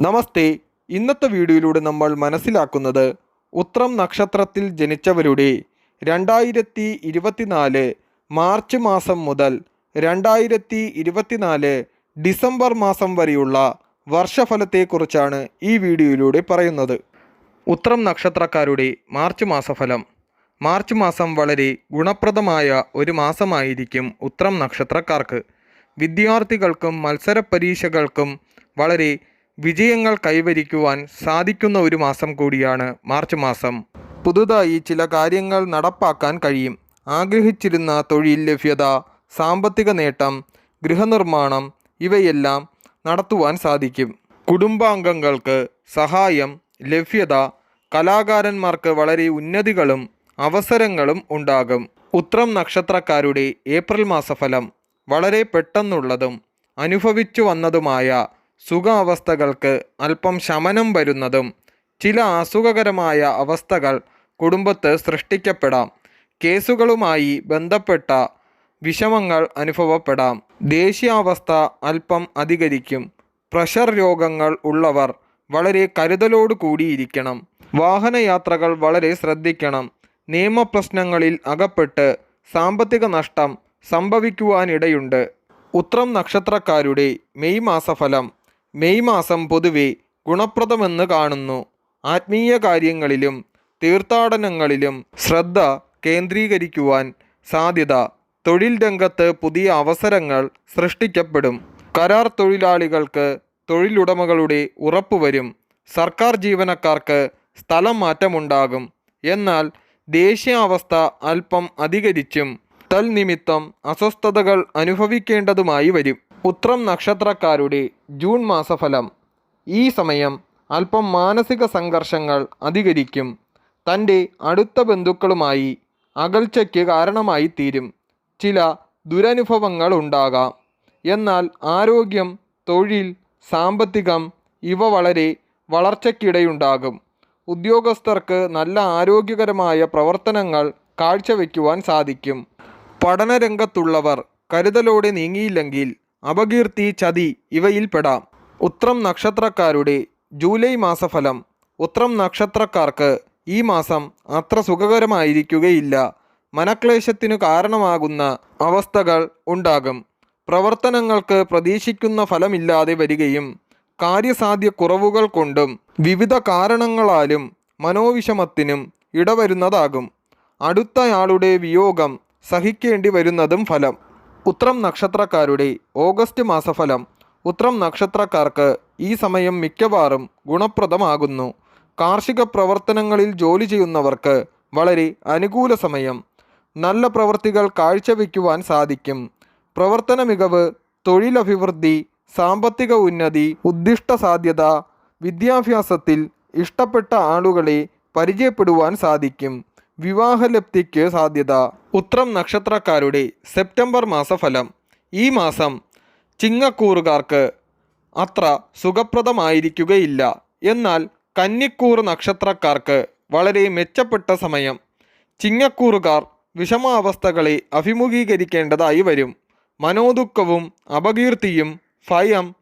നമസ്തേ. ഇന്നത്തെ വീഡിയോയിലൂടെ നമ്മൾ മനസ്സിലാക്കുന്നത് ഉത്രം നക്ഷത്രത്തിൽ ജനിച്ചവരുടെ 2024 മാർച്ച് മാസം മുതൽ 2024 ഡിസംബർ മാസം വരെയുള്ള വർഷഫലത്തെക്കുറിച്ചാണ് ഈ വീഡിയോയിലൂടെ പറയുന്നത്. ഉത്രം നക്ഷത്രക്കാരുടെ മാർച്ച് മാസഫലം. മാർച്ച് മാസം വളരെ ഗുണപ്രദമായ ഒരു മാസമായിരിക്കും ഉത്രം നക്ഷത്രക്കാർക്ക്. വിദ്യാർത്ഥികൾക്കും മത്സര പരീക്ഷകൾക്കും വളരെ വിജയങ്ങൾ കൈവരിക്കുവാൻ സാധിക്കുന്ന ഒരു മാസം കൂടിയാണ് മാർച്ച് മാസം. പുതുതായി ചില കാര്യങ്ങൾ നടപ്പാക്കാൻ കഴിയും. ആഗ്രഹിച്ചിരുന്ന തൊഴിൽ ലഭ്യത, സാമ്പത്തിക നേട്ടം, ഗൃഹനിർമ്മാണം ഇവയെല്ലാം നടത്തുവാൻ സാധിക്കും. കുടുംബാംഗങ്ങൾക്ക് സഹായം, ലഭ്യത, കലാകാരന്മാർക്ക് വളരെ ഉന്നതികളും അവസരങ്ങളും ഉണ്ടാകും. ഉത്രം നക്ഷത്രക്കാരുടെ ഏപ്രിൽ മാസഫലം. വളരെ പെട്ടെന്നുള്ളതും അനുഭവിച്ചു വന്നതുമായ സുഖാവസ്ഥകൾക്ക് അല്പം ശമനം വരുന്നതും ചില അസുഖകരമായ അവസ്ഥകൾ കുടുംബത്ത് സൃഷ്ടിക്കപ്പെടാം. കേസുകളുമായി ബന്ധപ്പെട്ട വിഷമങ്ങൾ അനുഭവപ്പെടാം. ദേഷ്യാവസ്ഥ അല്പം അധികരിക്കും. പ്രഷർ രോഗങ്ങൾ ഉള്ളവർ വളരെ കരുതലോടു കൂടിയിരിക്കണം. വാഹനയാത്രകൾ വളരെ ശ്രദ്ധിക്കണം. നിയമപ്രശ്നങ്ങളിൽ അകപ്പെട്ട് സാമ്പത്തിക നഷ്ടം സംഭവിക്കുവാനിടയുണ്ട്. ഉത്രം നക്ഷത്രക്കാരുടെ മെയ് മാസഫലം. മെയ് മാസം പൊതുവെ ഗുണപ്രദമെന്ന് കാണുന്നു. ആത്മീയ കാര്യങ്ങളിലും തീർത്ഥാടനങ്ങളിലും ശ്രദ്ധ കേന്ദ്രീകരിക്കുവാൻ സാധ്യത. തൊഴിൽ രംഗത്ത് പുതിയ അവസരങ്ങൾ സൃഷ്ടിക്കപ്പെടും. കരാർ തൊഴിലാളികൾക്ക് തൊഴിലുടമകളുടെ ഉറപ്പുവരും. സർക്കാർ ജീവനക്കാർക്ക് സ്ഥലം മാറ്റമുണ്ടാകും. എന്നാൽ ദേഷ്യാവസ്ഥ അല്പം അധികരിച്ചും തൽനിമിത്തം അസ്വസ്ഥതകൾ അനുഭവിക്കേണ്ടതുമായി വരും. ഉത്രം നക്ഷത്രക്കാരുടെ ജൂൺ മാസഫലം. ഈ സമയം അല്പം മാനസിക സംഘർഷങ്ങൾ അധികരിക്കും. തൻ്റെ അടുത്ത ബന്ധുക്കളുമായി അകൽച്ചയ്ക്ക് കാരണമായി തീരും. ചില ദുരനുഭവങ്ങൾ ഉണ്ടാകാം. എന്നാൽ ആരോഗ്യം, തൊഴിൽ, സാമ്പത്തികം ഇവ വളരെ വളർച്ചയ്ക്കിടയുണ്ടാകും. ഉദ്യോഗസ്ഥർക്ക് നല്ല ആരോഗ്യകരമായ പ്രവർത്തനങ്ങൾ കാഴ്ചവെക്കുവാൻ സാധിക്കും. പഠനരംഗത്തുള്ളവർ കരുതലോടെ നീങ്ങിയില്ലെങ്കിൽ അപകീർത്തി, ചതി ഇവയിൽപ്പെടാം. ഉത്രം നക്ഷത്രക്കാരുടെ ജൂലൈ മാസഫലം. ഉത്രം നക്ഷത്രക്കാർക്ക് ഈ മാസം അത്ര സുഖകരമായിരിക്കുകയില്ല. മനക്ലേശത്തിനു കാരണമാകുന്ന അവസ്ഥകൾ ഉണ്ടാകും. പ്രവർത്തനങ്ങൾക്ക് പ്രതീക്ഷിക്കുന്ന ഫലമില്ലാതെ വരികയും കാര്യസാധ്യ കുറവുകൾ കൊണ്ടും വിവിധ കാരണങ്ങളാലും മനോവിഷമത്തിനും ഇടവരുന്നതാകും. അടുത്തയാളുടെ വിയോഗം സഹിക്കേണ്ടി വരുന്നതും ഫലം. ഉത്രം നക്ഷത്രക്കാരുടെ ഓഗസ്റ്റ് മാസഫലം. ഉത്രം നക്ഷത്രക്കാർക്ക് ഈ സമയം മിക്കവാറും ഗുണപ്രദമാകുന്നു. കാർഷിക പ്രവർത്തനങ്ങളിൽ ജോലി ചെയ്യുന്നവർക്ക് വളരെ അനുകൂല സമയം. നല്ല പ്രവൃത്തികൾ കാഴ്ചവെക്കുവാൻ സാധിക്കും. പ്രവർത്തന മികവ്, തൊഴിലഭിവൃദ്ധി, സാമ്പത്തിക ഉന്നതി, ഉദ്ദിഷ്ട സാധ്യത, വിദ്യാഭ്യാസത്തിൽ ഇഷ്ടപ്പെട്ട ആളുകളെ പരിചയപ്പെടുവാൻ സാധിക്കും. വിവാഹലബ്ധിക്ക് സാധ്യത. ഉത്രം നക്ഷത്രക്കാരുടെ സെപ്റ്റംബർ മാസഫലം. ഈ മാസം ചിങ്ങക്കൂറുകാർക്ക് അത്ര സുഖപ്രദമായിരിക്കുകയില്ല. എന്നാൽ കന്നിക്കൂർ നക്ഷത്രക്കാർക്ക് വളരെ മെച്ചപ്പെട്ട സമയം. ചിങ്ങക്കൂറുകാർ വിഷമാവസ്ഥകളെ അഭിമുഖീകരിക്കേണ്ടതായി വരും. മനോദുഃഖവും അപകീർത്തിയും, ഭയം,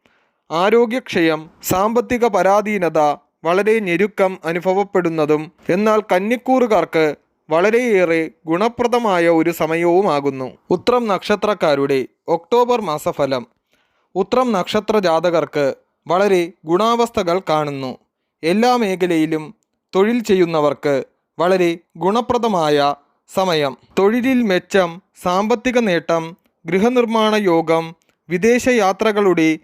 ആരോഗ്യക്ഷയം, സാമ്പത്തിക പരാധീനത, വളരെ ഞെരുക്കം അനുഭവപ്പെടുന്നതും എന്നാൽ കന്നിക്കൂറുകാർക്ക് വളരെയേറെ ഗുണപ്രദമായ ഒരു സമയവുമാകുന്നു. ഉത്രം നക്ഷത്രക്കാരുടെ ഒക്ടോബർ മാസഫലം. ഉത്രം നക്ഷത്ര ജാതകർക്ക് വളരെ ഗുണാവസ്ഥകൾ കാണുന്നു. എല്ലാ മേഖലയിലും തൊഴിൽ ചെയ്യുന്നവർക്ക് വളരെ ഗുണപ്രദമായ സമയം. തൊഴിലിൽ മെച്ചം, സാമ്പത്തിക നേട്ടം, ഗൃഹനിർമ്മാണ യോഗം, വിദേശയാത്രകളുടെ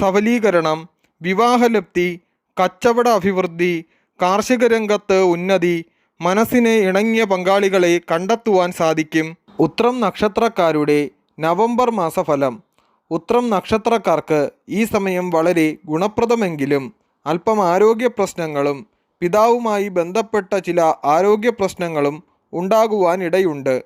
സഫലീകരണം, വിവാഹലബ്ധി, കച്ചവട അഭിവൃദ്ധി, കാർഷിക രംഗത്ത് ഉന്നതി, മനസ്സിന് ഇണങ്ങിയ പങ്കാളികളെ കണ്ടെത്തുവാൻ സാധിക്കും. ഉത്രം നക്ഷത്രക്കാരുടെ നവംബർ മാസഫലം. ഉത്രം നക്ഷത്രക്കാർക്ക് ഈ സമയം വളരെ ഗുണപ്രദമെങ്കിലും അല്പം ആരോഗ്യ പ്രശ്നങ്ങളും പിതാവുമായി ബന്ധപ്പെട്ട ചില ആരോഗ്യ പ്രശ്നങ്ങളും ഉണ്ടാകുവാനിടയുണ്ട്.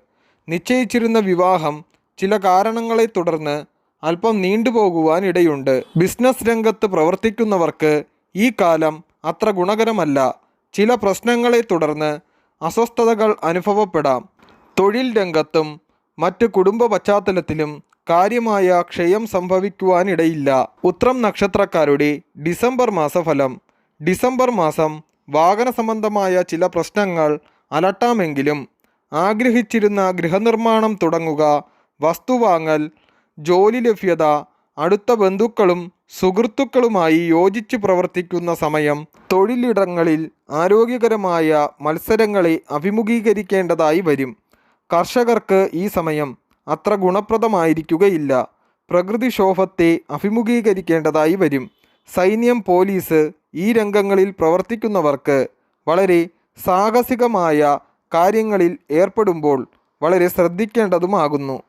നിശ്ചയിച്ചിരുന്ന വിവാഹം ചില കാരണങ്ങളെ തുടർന്ന് അല്പം നീണ്ടുപോകുവാനിടയുണ്ട്. ബിസിനസ് രംഗത്ത് പ്രവർത്തിക്കുന്നവർക്ക് ഈ കാലം അത്ര ഗുണകരമല്ല. ചില പ്രശ്നങ്ങളെ തുടർന്ന് അസ്വസ്ഥതകൾ അനുഭവപ്പെടാം. തൊഴിൽ രംഗത്തും മറ്റ് കുടുംബ പശ്ചാത്തലത്തിലും കാര്യമായ ക്ഷയം സംഭവിക്കുവാനിടയില്ല. ഉത്രം നക്ഷത്രക്കാരുടെ ഡിസംബർ മാസഫലം. ഡിസംബർ മാസം വാഹന സംബന്ധമായ ചില പ്രശ്നങ്ങൾ അലട്ടാമെങ്കിലും ആഗ്രഹിച്ചിരുന്ന ഗൃഹനിർമ്മാണം തുടങ്ങുക, വസ്തു വാങ്ങൽ, ജോലി ലഭ്യത, അടുത്ത ബന്ധുക്കളും സുഹൃത്തുക്കളുമായി യോജിച്ച് പ്രവർത്തിക്കുന്ന സമയം, തൊഴിലിടങ്ങളിൽ ആരോഗ്യകരമായ മത്സരങ്ങളെ അഭിമുഖീകരിക്കേണ്ടതായി വരും. കർഷകർക്ക് ഈ സമയം അത്ര ഗുണപ്രദമായിരിക്കുകയില്ല. പ്രകൃതിക്ഷോഭത്തെ അഭിമുഖീകരിക്കേണ്ടതായി വരും. സൈന്യം, പോലീസ് ഈ രംഗങ്ങളിൽ പ്രവർത്തിക്കുന്നവർക്ക് വളരെ സാഹസികമായ കാര്യങ്ങളിൽ ഏർപ്പെടുമ്പോൾ വളരെ ശ്രദ്ധിക്കേണ്ടതുമാകുന്നു.